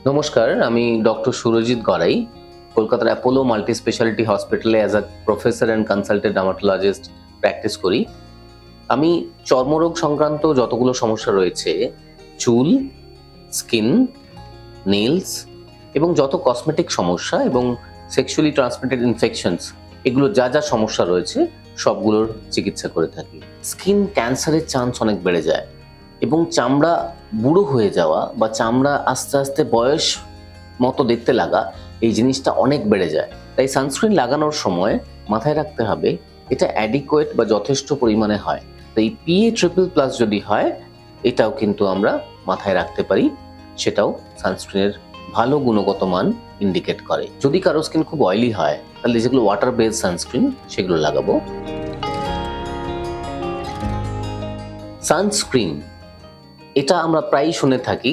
নমস্কার, আমি ডক্টর সুরজিৎ গড়াই, কলকাতার অ্যাপোলো মাল্টি স্পেশালিটি হসপিটালে as a professor and consultant dermatologist practice করি। আমি চর্মরোগ সংক্রান্ত যতগুলো সমস্যা রয়েছে, চুল, স্কিন, নেলস এবং যত কসমেটিক সমস্যা এবং সেক্সুয়ালি ট্রান্সমিটেড ইনফেকশনস, এগুলো যা যা সমস্যা রয়েছে সবগুলোর চিকিৎসা করে থাকি। স্কিন ক্যান্সারের চান্স অনেক বেড়ে যায় এবং চামড়া বুড়ো হয়ে যাওয়া বা চামড়া আস্তে আস্তে বয়স মতো দেখতে লাগা, এই জিনিসটা অনেক বেড়ে যায়। তাই সানস্ক্রিন লাগানোর সময় মাথায় রাখতে হবে এটা অ্যাডিকুয়েট বা যথেষ্ট পরিমাণে হয়। তো এই PA++ যদি হয়, এটাও কিন্তু আমরা মাথায় রাখতে পারি, সেটাও সানস্ক্রিনের ভালো গুণগত মান ইন্ডিকেট করে। যদি কারো স্কিন খুব অয়েলি হয়, তাহলে যেগুলো ওয়াটার বেসড সানস্ক্রিন সেগুলো লাগাবো। সানস্ক্রিন এটা আমরা প্রায়ই শুনে থাকি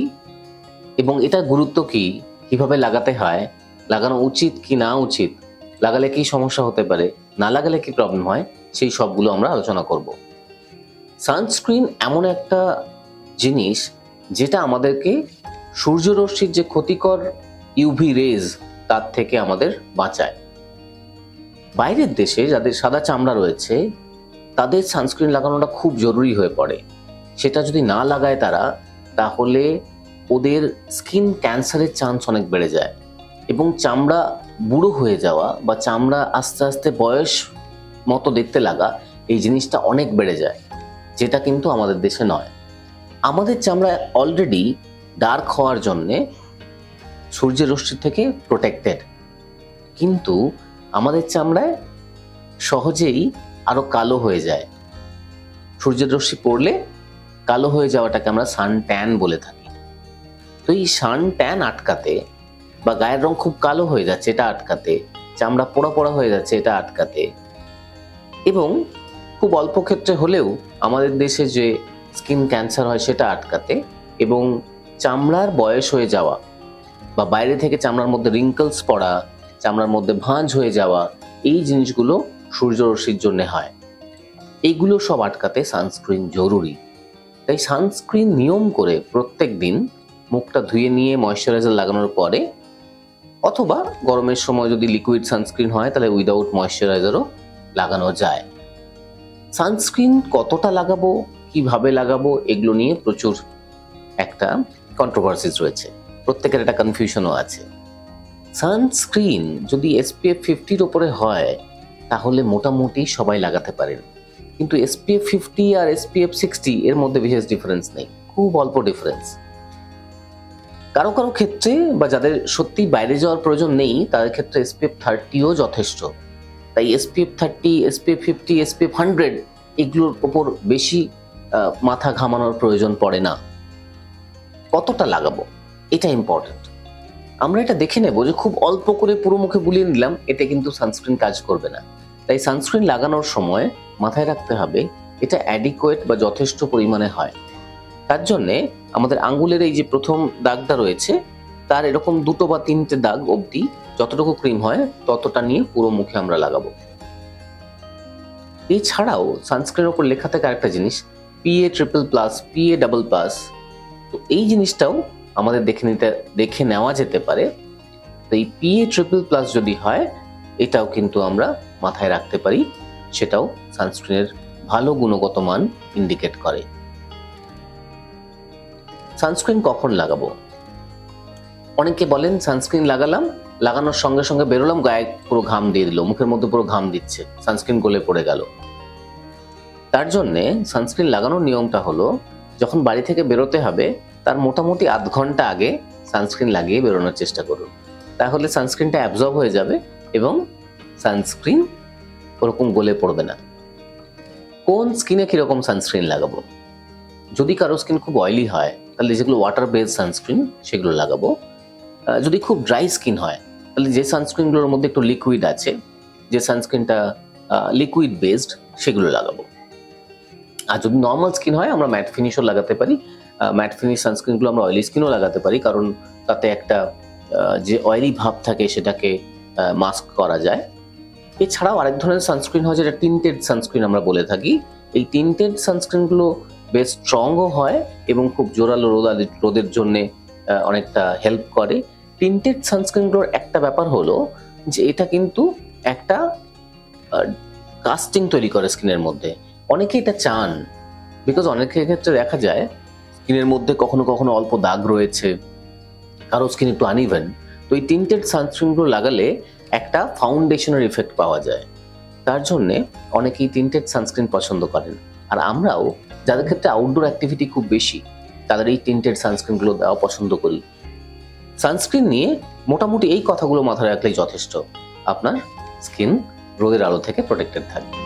এবং এটা গুরুত্ব কি, কিভাবে লাগাতে হয়, লাগানো উচিত কি না উচিত, লাগালে কি সমস্যা হতে পারে, না লাগালে কি প্রবলেম হয়, সেই সবগুলো আমরা আলোচনা করব। সানস্ক্রিন এমন একটা জিনিস যেটা আমাদেরকে সূর্যরশ্মির যে ক্ষতিকর ইউভি রেজ তার থেকে আমাদের বাঁচায়। বাইরের দেশে যাদের সাদা চামড়া রয়েছে তাদের সানস্ক্রিন লাগানোটা খুব জরুরি হয়ে পড়ে। সেটা যদি না লাগায় তারা, তাহলে ওদের স্কিন ক্যান্সারের চান্স অনেক বেড়ে যায় এবং চামড়া বুড়ো হয়ে যাওয়া বা চামড়া আস্তে আস্তে বয়স মতো দেখতে লাগা, এই জিনিসটা অনেক বেড়ে যায়, যেটা কিন্তু আমাদের দেশে নয়। আমাদের চামড়া অলরেডি ডার্ক হওয়ার জন্যে সূর্যের রশ্মি থেকে প্রোটেক্টেড, কিন্তু আমাদের চামড়ায় সহজেই আরো কালো হয়ে যায়। সূর্যের রশ্মি পড়লে কালো হয়ে যাওয়াটাকে আমরা সান ট্যান বলে থাকি। তো এই সান ট্যান আটকাতে বা গায়ের রং খুব কালো হয়ে যাচ্ছে এটা আটকাতে, চামড়া পোড়া পোড়া হয়ে যাচ্ছে এটা আটকাতে, এবং খুব অল্প ক্ষেত্রে হলেও আমাদের দেশে যে স্কিন ক্যান্সার হয় সেটা আটকাতে, এবং চামড়ার বয়স হয়ে যাওয়া বা বাইরে থেকে চামড়ার মধ্যে রিঙ্কলস পড়া, চামড়ার মধ্যে ভাঁজ হয়ে যাওয়া, এই জিনিসগুলো সূর্যরশ্মির জন্য হয়। এইগুলো সব আটকাতে সানস্ক্রিন জরুরি। তাই সানস্ক্রিন নিয়ম করে প্রত্যেক দিন মুখটা ধুয়ে নিয়ে ময়শ্চারাইজার লাগানোর পরে, অথবা গরমের সময় যদি লিকুইড সানস্ক্রিন হয় তাহলে উইদাউট ময়শ্চারাইজারও লাগানো যায়। সানস্ক্রিন কতটা লাগাবো, কিভাবে লাগাবো, এগুলো নিয়ে প্রচুর একটা কন্ট্রোভার্সিস রয়েছে, প্রত্যেকের একটা কনফিউশনও আছে। সানস্ক্রিন যদি SPF 50-র উপরে হয় তাহলে মোটামুটি সবাই লাগাতে পারেন, কিন্তু SPF 50 আর SPF 60 এর মধ্যে বিশেষ ডিফারেন্স নেই, খুব অল্প ডিফারেন্স। কারো কারো ক্ষেত্রে বা যাদের সত্যি বাইরে যাওয়ার প্রয়োজন নেই তাদের ক্ষেত্রে SPF 30ও যথেষ্ট। তাই SPF 30, SPF 50, SPF 100 এগুলোর উপর বেশি মাথা ঘামানোর প্রয়োজন পড়ে না। কতটা লাগাবো এটা ইম্পর্টেন্ট। আমরা এটা দেখে নেব যে খুব অল্প করে পুরো মুখে বুলিয়ে নিলাম, এতে কিন্তু সানস্ক্রিন কাজ করবে না। তাই সানস্ক্রিন লাগানোর সময় মাথায় রাখতে হবে এটা অ্যাডিকুয়েট বা যথেষ্ট পরিমাণে হয়। তার জন্যে আমাদের আঙ্গুলের এই যে প্রথম দাগটা রয়েছে তার এরকম 2 বা 3টে দাগ অবধি যতটুকু ক্রিম হয় ততটা নিয়ে পুরো মুখে আমরা লাগাবো। এছাড়াও সানস্ক্রিনের উপর লেখা থাকে আরেকটা জিনিস, PA++, তো এই জিনিসটাও আমাদের দেখে নেওয়া যেতে পারে। তো এই PA++ যদি হয়, এটাও কিন্তু আমরা মাথায় রাখতে পারি, সেটাও সানস্ক্রিনের ভালো গুণগত মান ইন্ডিকেট করে। সানস্ক্রিন কখন লাগাবো? অনেকে বলেন সানস্ক্রিন লাগানোর সঙ্গে সঙ্গে বেরোলাম, গায়ে পুরো ঘাম দিয়ে দিল, মুখের মধ্যে পুরো ঘাম দিচ্ছে, সানস্ক্রিন গলে পড়ে গেল। তার জন্যে সানস্ক্রিন লাগানোর নিয়মটা হলো, যখন বাড়ি থেকে বেরোতে হবে তার মোটামুটি আধ ঘন্টা আগে সানস্ক্রিন লাগিয়ে বেরোনোর চেষ্টা করুন, তাহলে সানস্ক্রিনটা অ্যাবজর্ব হয়ে যাবে এবং সানস্ক্রিন ওরকম গলে পড়বে না। কোন স্কিনে কিরকম সানস্ক্রিন লাগাবো? যদি কারো স্কিন খুব অয়েলি হয় তাহলে যেগুলো ওয়াটার বেসড সানস্ক্রিন সেগুলো লাগাবো। যদি খুব ড্রাই স্কিন হয় তাহলে যে সানস্ক্রিনগুলোর মধ্যে একটু লিকুইড আছে, যে সানস্ক্রিনটা লিকুইড বেসড, সেগুলো লাগাবো। আর যদি নর্মাল স্কিন হয় আমরা ম্যাট ফিনিশও লাগাতে পারি। ম্যাট ফিনিশ সানস্ক্রিনগুলো আমরা অয়েলি স্কিনও লাগাতে পারি, কারণ তাতে একটা যে অয়েলি ভাব থাকে সেটাকে মাস্ক করা যায়। এছাড়াও আরেক ধরনের সানস্ক্রিন হয় যেটা টিন্টেড সানস্ক্রিন আমরা বলে থাকি। এই টিন্টেড সানস্ক্রিনগুলো বেশ স্ট্রংও হয় এবং খুব জোরালো রোদের জন্যে অনেকটা হেল্প করে। টিন্টেড সানস্ক্রিনগুলোর একটা ব্যাপার হলো যে এটা কিন্তু একটা কাস্টিং তৈরি করে স্কিনের মধ্যে। অনেকে এটা চান, বিকজ অনেকের ক্ষেত্রে দেখা যায় স্কিনের মধ্যে কখনো কখনো অল্প দাগ রয়েছে, কারো স্কিন একটু আনইভেন। তো এই টিন্টেড সানস্ক্রিনগুলো লাগালে একটা ফাউন্ডেশনের ইফেক্ট পাওয়া যায়। তার জন্যে অনেকেই টিন্টেড সানস্ক্রিন পছন্দ করেন। আর আমরাও যাদের ক্ষেত্রে আউটডোর অ্যাক্টিভিটি খুব বেশি, তাদের এই টিন্টেড সানস্ক্রিনগুলো দেওয়া পছন্দ করি। সানস্ক্রিন নিয়ে মোটামুটি এই কথাগুলো মাথায় রাখলেই যথেষ্ট, আপনার স্কিন রোদের আলো থেকে প্রোটেক্টেড থাকবে।